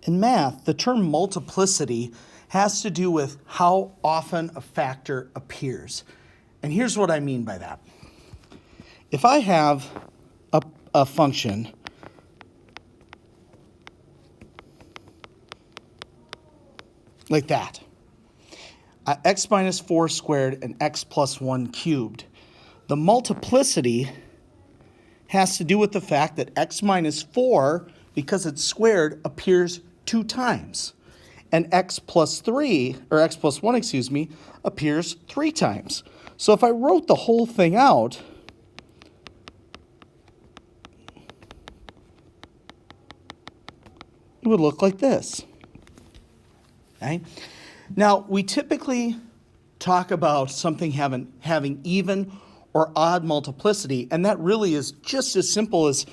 In math, the term multiplicity has to do with how often a factor appears. And here's what I mean by that. If I have a function like that, x minus 4 squared and x plus 1 cubed, the multiplicity has to do with the fact that x minus 4, because it's squared, appears 2 times. And x plus 3, or x plus 1, excuse me, appears 3 times. So if I wrote the whole thing out, it would look like this. Okay? Now, we typically talk about something having even or odd multiplicity, and that really is just as simple as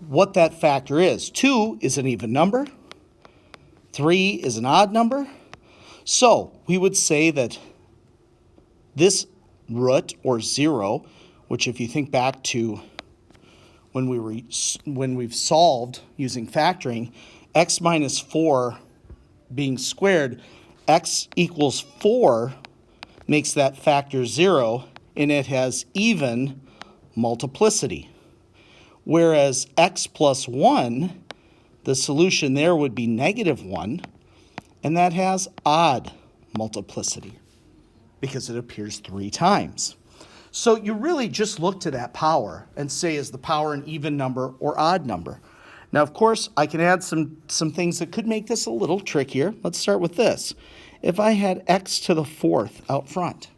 what that factor is. 2 is an even number. 3 is an odd number. So we would say that this root, or 0, which if you think back to when we've solved using factoring, x minus 4 being squared, x equals 4 makes that factor 0, and it has even multiplicity. Whereas x plus 1, the solution there would be negative 1, and that has odd multiplicity because it appears 3 times. So you really just look to that power and say, is the power an even number or odd number? Now, of course, I can add some things that could make this a little trickier. Let's start with this. If I had x to the 4th out front,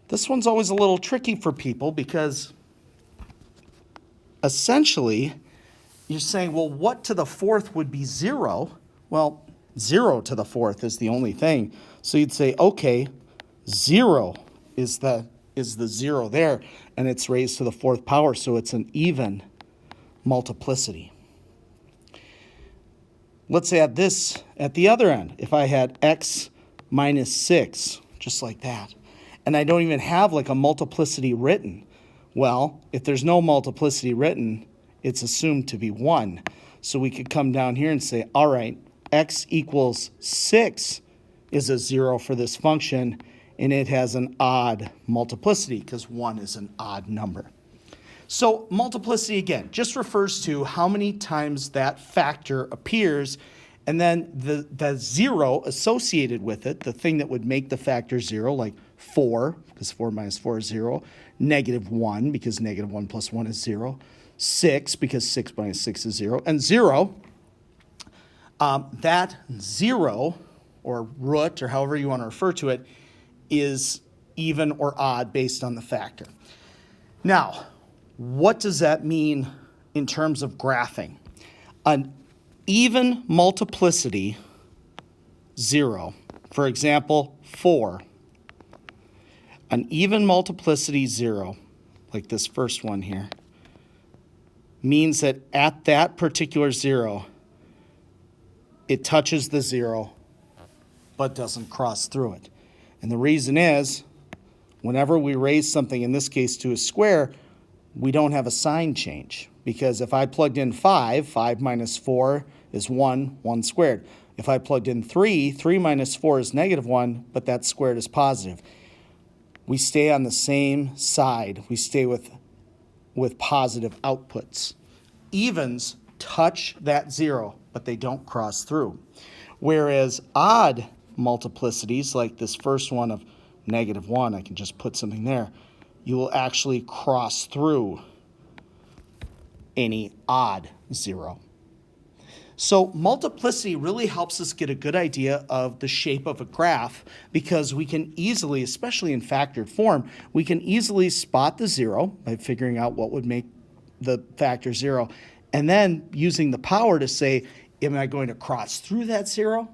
this one's always a little tricky for people because essentially you're saying, well, what to the 4th would be 0? Well, 0 to the 4th is the only thing. So you'd say, okay, 0 is the 0 there, and it's raised to the 4th power, so it's an even multiplicity. Let's add this at the other end. If I had x minus 6, just like that, and I don't even have like a multiplicity written, well, if there's no multiplicity written, it's assumed to be 1. So we could come down here and say, all right, x equals 6 is a 0 for this function, and it has an odd multiplicity because 1 is an odd number. So multiplicity, again, just refers to how many times that factor appears, and then the 0 associated with it, the thing that would make the factor 0, like 4, because 4 minus 4 is 0, negative 1, because negative 1 plus 1 is 0, 6, because 6 minus 6 is 0, and 0, that 0, or root, or however you want to refer to it, is even or odd based on the factor. Now, what does that mean in terms of graphing? An even multiplicity, 0. For example, 4. An even multiplicity 0, like this first one here, means that at that particular 0, it touches the 0, but doesn't cross through it. And the reason is, whenever we raise something, in this case to a square, we don't have a sign change. Because if I plugged in 5, 5 minus 4 is 1, 1 squared. If I plugged in 3, 3 minus 4 is negative 1, but that squared is positive. We stay on the same side. We stay with positive outputs. Evens touch that 0, but they don't cross through. Whereas odd multiplicities, like this first one of negative 1, I can just put something there, you will actually cross through any odd 0. So multiplicity really helps us get a good idea of the shape of a graph because we can easily, especially in factored form, we can easily spot the 0 by figuring out what would make the factor 0, and then using the power to say, am I going to cross through that 0,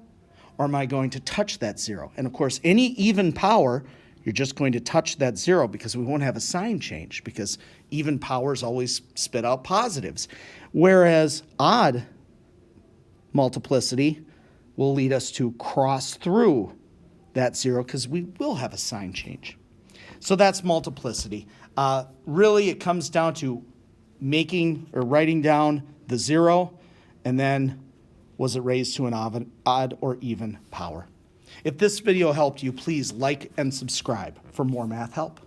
or am I going to touch that 0? And of course, any even power, you're just going to touch that 0 because we won't have a sign change because even powers always spit out positives. Whereas odd multiplicity will lead us to cross through that 0 because we will have a sign change. So that's multiplicity. Really, it comes down to making or writing down the 0 and then was it raised to an odd or even power? If this video helped you, please like and subscribe for more math help.